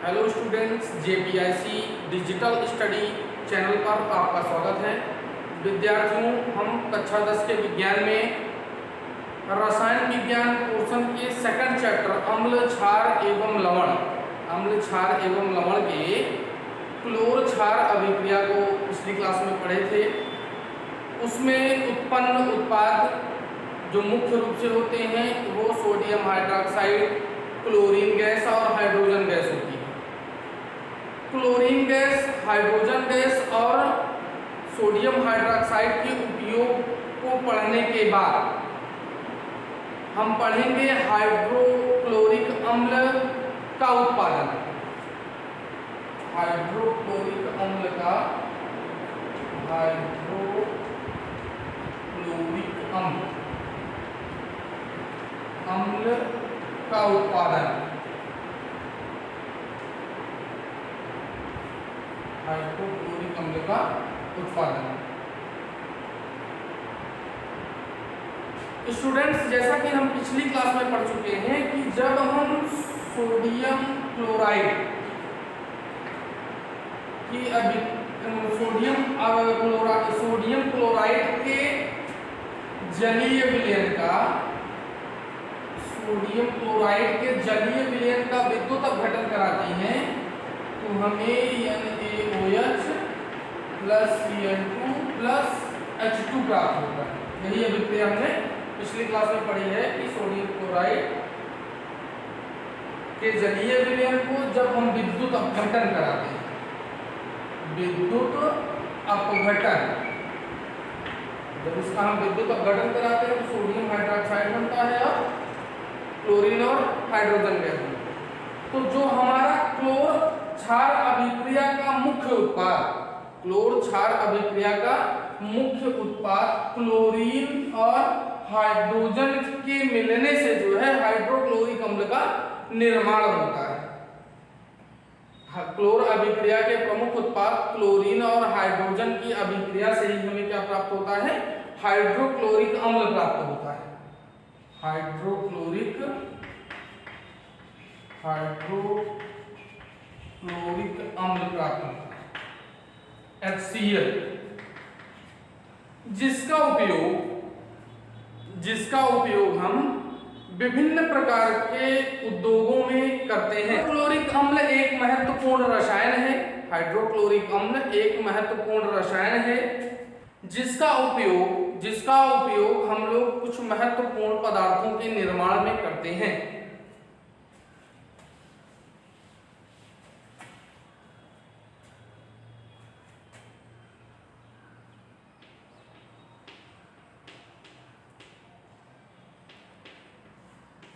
Hello students, JPIC digital study channel पर आपका स्वागत है। विद्यार्थियों, हम कक्षा 10 के विज्ञान में रसायन विज्ञान पोर्शन के सेकंड चैप्टर अम्ल क्षार एवं लवण के क्लोर क्षार अभिक्रिया को पिछली क्लास में पढ़े थे। उसमें उत्पन्न उत्पाद जो मुख्य रूप से होते हैं वो सोडियम हाइड्रोक्साइड, क्लोरीन गैस और हाइड्रोजन गैस होती है। क्लोरीन गैस, हाइड्रोजन गैस और सोडियम हाइड्रोक्साइड के उपयोग को पढ़ने के बाद हम पढ़ेंगे हाइड्रोक्लोरिक अम्ल का उत्पादन। हाइड्रोक्लोरिक अम्ल का उत्पादन। हाइड्रोक्लोरिक अम्ल का उत्पादन। स्टूडेंट्स, जैसा कि हम पिछली क्लास में पढ़ चुके हैं कि जब हम सोडियम क्लोराइड के जलीय विलयन का विद्युत अपघटन कराते हैं तो हमें NaOH plus Cl2 plus H2 प्राप्त होता है। यही अभिक्रिया हमने पिछली क्लास में पढ़ी है कि सोडियम क्लोराइड के जलीय विलयन को जब हम विद्युत अपघटन कराते हैं, जब इसका हम विद्युत अपघटन कराते हैं तो सोडियम हाइड्रोक्साइड बनता है और क्लोरीन और हाइड्रोजन गैस बनता है। तो जो हमारा क्लोर क्षार अभिक्रिया का मुख्य उत्पाद क्लोरीन और हाइड्रोजन के मिलने से जो है हाइड्रोक्लोरिक अम्ल का निर्माण होता है। क्लोर अभिक्रिया के प्रमुख उत्पाद क्लोरीन और हाइड्रोजन की अभिक्रिया से ही हमें क्या प्राप्त होता है? हाइड्रोक्लोरिक अम्ल प्राप्त होता है। हाइड्रोक्लोरिक अम्ल प्राप्त होता है, HCl, जिसका उपयोग हम विभिन्न प्रकार के उद्योगों में करते हैं। क्लोरिक अम्ल एक महत्वपूर्ण रसायन है। हाइड्रोक्लोरिक अम्ल एक महत्वपूर्ण रसायन है जिसका उपयोग हम लोग कुछ महत्वपूर्ण पदार्थों के निर्माण में करते हैं।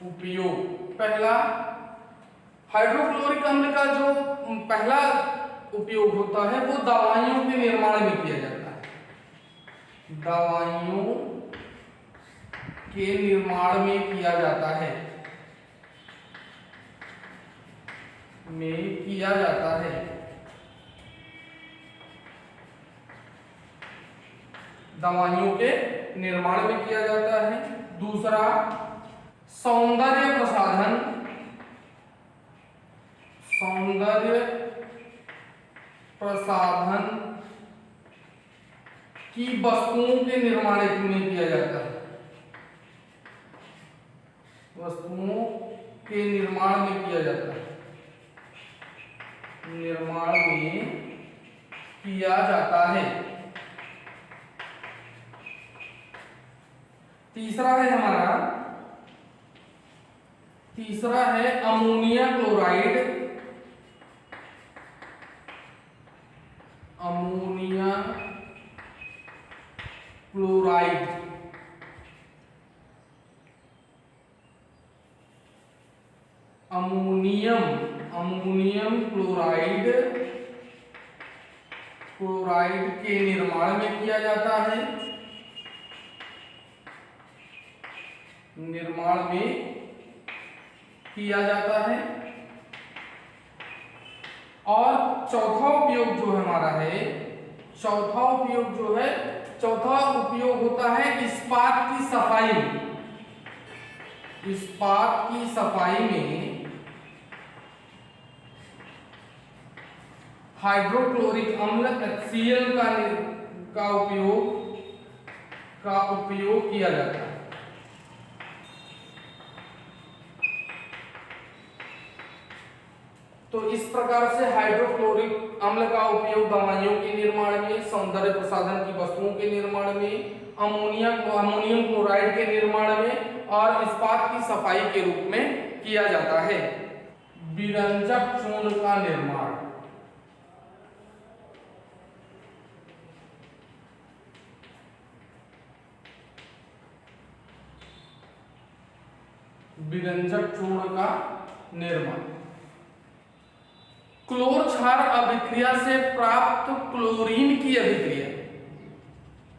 उपयोग, पहला हाइड्रोक्लोरिक अम्ल का जो पहला उपयोग होता है वो दवाइयों के निर्माण में किया जाता है। दवाइयों के निर्माण में किया जाता है। दवाइयों के निर्माण में किया जाता है। दूसरा, सौंदर्य प्रसाधन की वस्तुओं के निर्माण में किया जाता है। वस्तुओं के निर्माण में किया जाता है। तीसरा है अमोनिया क्लोराइड। अमोनियम क्लोराइड के निर्माण में किया जाता है। और चौथा उपयोग होता है इस्पात की सफाई में हाइड्रोक्लोरिक अम्ल HCl का उपयोग किया जाता है। तो इस प्रकार से हाइड्रोक्लोरिक अम्ल का उपयोग दवाइयों के निर्माण में, सौंदर्य प्रसाधन की वस्तुओं के निर्माण में, अमोनियम क्लोराइड के निर्माण में और इस्पात की सफाई के रूप में किया जाता है। विरंजक चूर्ण का निर्माण, विरंजक चूर्ण का निर्माण क्लोर क्षार अभिक्रिया से प्राप्त क्लोरीन की अभिक्रिया,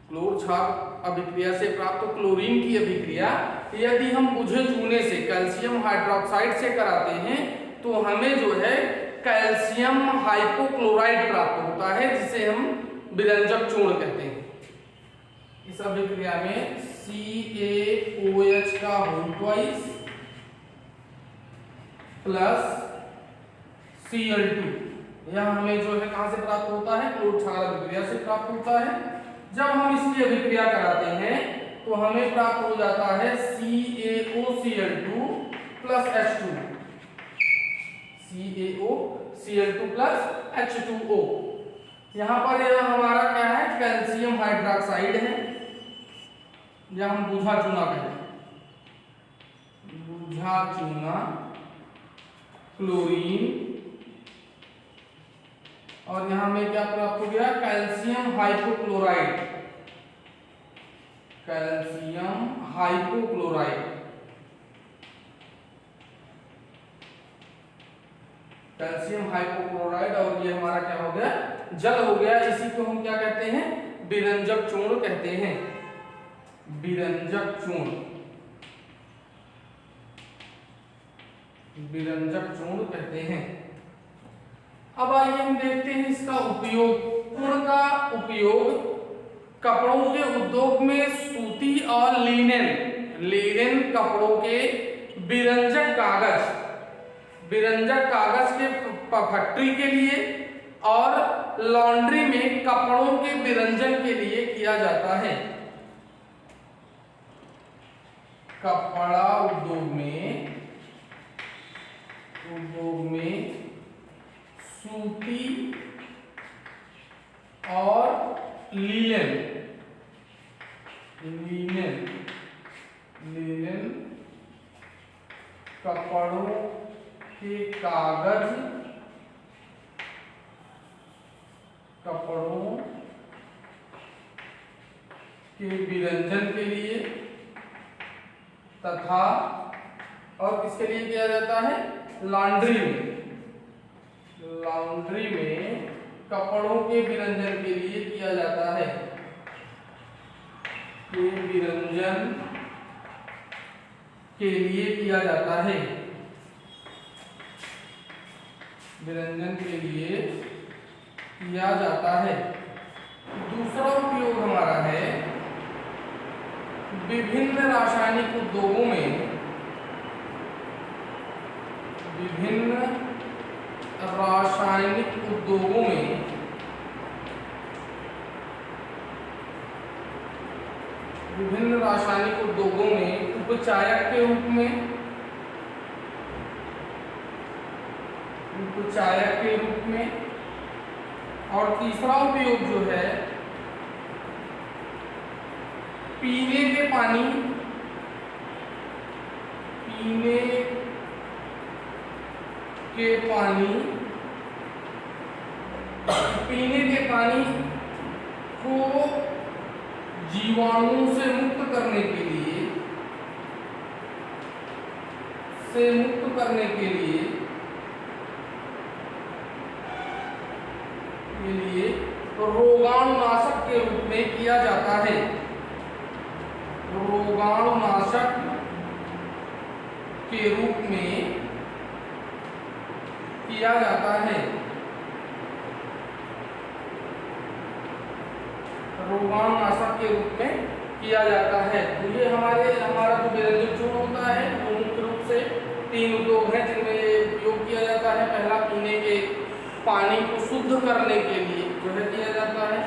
क्लोर क्षार अभिक्रिया से प्राप्त क्लोरीन की अभिक्रिया यदि हम बुझे चूने से कैल्शियम हाइड्रोक्साइड से कराते हैं तो हमें जो है कैल्शियम हाइपोक्लोराइड प्राप्त होता है, जिसे हम विरंजक चूर्ण कहते हैं। इस अभिक्रिया में CaOH का होल ट्वाइस प्लस Cl2 यह हमें जो है कहां से प्राप्त होता है, क्लोर क्षार अभिक्रिया से प्राप्त होता है। जब हम इसकी अभिक्रिया कराते हैं तो हमें प्राप्त हो जाता है CaOCl2 plus H2, CaOCl2 plus H2O। यहाँ पर यह हमारा क्या है, कैल्शियम हाइड्रोक्साइड है, या हम बुझा चूना कहते हैं, बुझा चूना क्लोरीन, और यहां में क्या प्राप्त हो गया, calcium hypochlorite, calcium hypochlorite, calcium hypochlorite, और ये हमारा क्या हो गया, जल हो गया। इसी को हम क्या कहते हैं, विरंजक चूर्ण कहते हैं, विरंजक चूर्ण, विरंजक चूर्ण कहते हैं। अब आइए हम देखते हैं इसका उपयोग। चूर्ण का उपयोग कपड़ों के उद्योग में सूती और लिनेन कपड़ों के विरंजक कागज के फैक्ट्री के लिए और लॉन्ड्री में कपड़ों के विरंजन के लिए किया जाता है। कपड़ा उद्योग में सूती और लिनेन कपड़ों के कागज, कपड़ों के विरंजन के लिए तथा और किसके लिए किया जाता है, लॉन्ड्री में कपड़ों के विरंजन के लिए किया जाता है, के विरंजन के लिए किया जाता है, विरंजन के लिए किया जाता है। दूसरा उपयोग हमारा है विभिन्न रासायनिक उद्योगों में, विभिन्न रासायनिक उद्योगों में उपचायक के रूप में, और तीसरा उपयोग जो है पीने के पानी को जीवाणुओं से मुक्त करने के लिए रोगाणुनाशक के रूप में किया जाता है, रोगाणुनाशक के रूप में किया जाता है, रोगाणुनाशक के रूप में किया जाता है। तो ये हमारा जो विरंजक चूर्ण होता है वो मुख्य रूप से 3 उद्योग हैं जिनमें ये उपयोग किया जाता है। पहला पीने के पानी को शुद्ध करने के लिए जो है किया जाता है।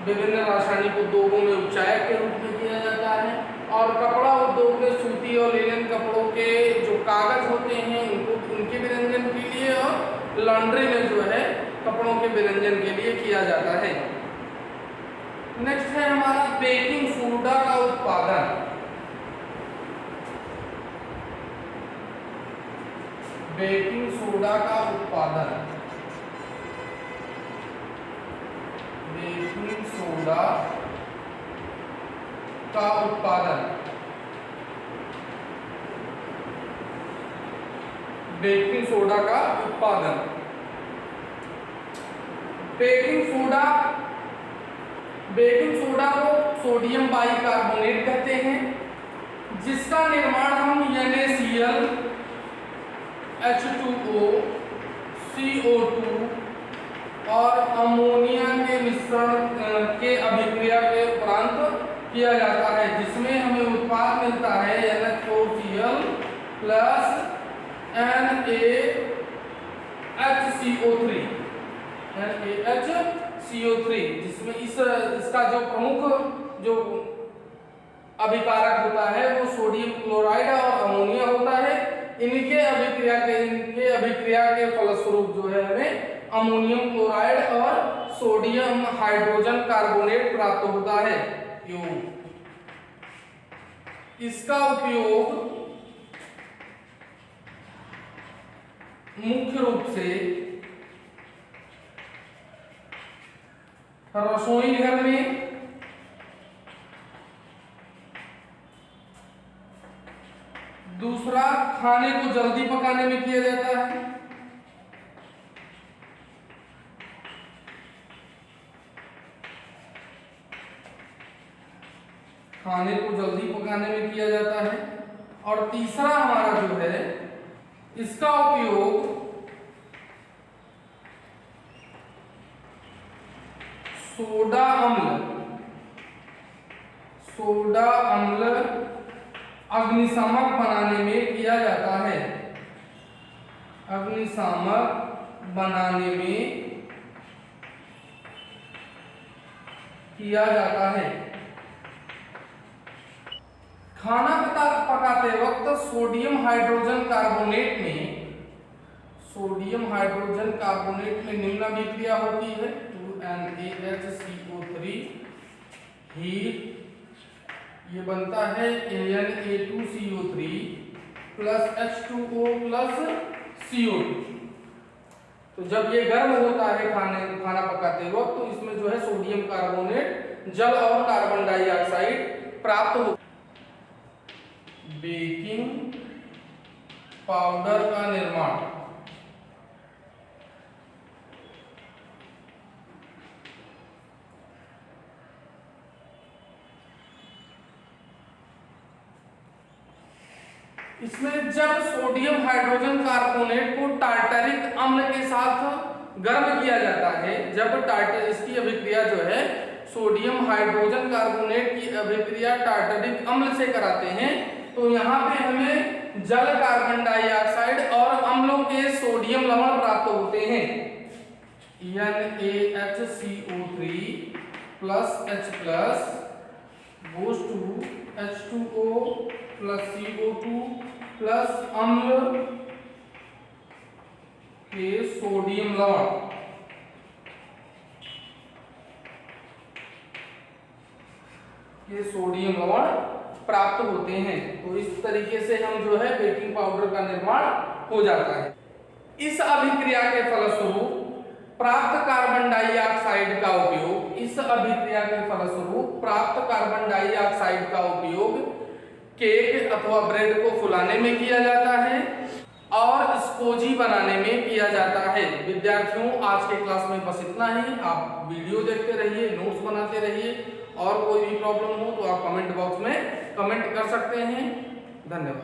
विभिन्न रासायनिक उद्योगों में उपचायक के रूप में किया जाता है। और कपड़ा उद्योग में सूती और लिनन कपड़ों के जो कागज होते हैं उनके विरंजन के लिए, और लॉन्ड्री में जो है कपड़ों के विरंजन के लिए किया जाता है। नेक्स्ट है हमारा बेकिंग सोडा का उत्पादन। बेकिंग सोडा का उत्पादन, बेकिंग सोडा का उत्पादन, बेकिंग सोडा का उत्पादन। बेकिंग सोडा को सोडियम बाइकार्बोनेट कहते हैं, जिसका निर्माण हम NaCl, H2O, CO2 और अमोनिया के मिश्रण के अभिक्रिया के उपरांत किया जाता है, जिसमें हमें उत्पाद मिलता है NH4Cl प्लस NaHCO3, जिसमें इसका जो प्रमुख जो अभिकारक होता है वो सोडियम क्लोराइड और अमोनिया होता है। इनके अभिक्रिया के फलस्वरूप जो है हमें अमोनियम क्लोराइड और सोडियम हाइड्रोजन कार्बोनेट प्राप्त होता है। इसका उपयोग मुख्य रूप से रसोई घर में, दूसरा खाने को जल्दी पकाने में किया जाता है, खाने को जल्दी पकाने में किया जाता है। और तीसरा हमारा जो है इसका उपयोग सोडा अम्ल अग्निशामक बनाने में किया जाता है, अग्निशामक बनाने में किया जाता है। खाना पकाते वक्त सोडियम हाइड्रोजन कार्बोनेट में निम्न अभिक्रिया होती है। 2NaHCO3 हीट, ये बनता है Na2CO3 plus H2O plus CO2। तो जब ये गर्म होता है खाना पकाते वक्त, तो इसमें जो है सोडियम कार्बोनेट, जल और कार्बन डाइऑक्साइड प्राप्त होता है। बेकिंग पाउडर का निर्माण, इसमें जब सोडियम हाइड्रोजन कार्बोनेट को टार्टरिक अम्ल के साथ गर्म किया जाता है, जब इसकी अभिक्रिया जो है सोडियम हाइड्रोजन कार्बोनेट की अभिक्रिया टार्टरिक अम्ल से कराते हैं, तो यहाँ पे हमें जल, कार्बन डाइऑक्साइड और अम्लों के सोडियम लवण प्राप्त होते हैं। NaHCO3 plus H plus goes to H2O plus CO2 plus अम्ल के सोडियम लवण, प्राप्त होते हैं। तो इस तरीके से हम जो है बेकिंग पाउडर का निर्माण हो जाता है। इस अभिक्रिया के फलस्वरूप प्राप्त कार्बन डाइऑक्साइड का उपयोग केक अथवा ब्रेड को फुलाने में किया जाता है और स्पोजी बनाने में किया जाता है। विद्यार्थियों, आज के क्लास में बस इतना ही। आप वीडियो देखते रहिए, नोट्स बनाते रहिए, और कोई भी प्रॉब्लम हो तो आप कमेंट बॉक्स में कमेंट कर सकते हैं। धन्यवाद।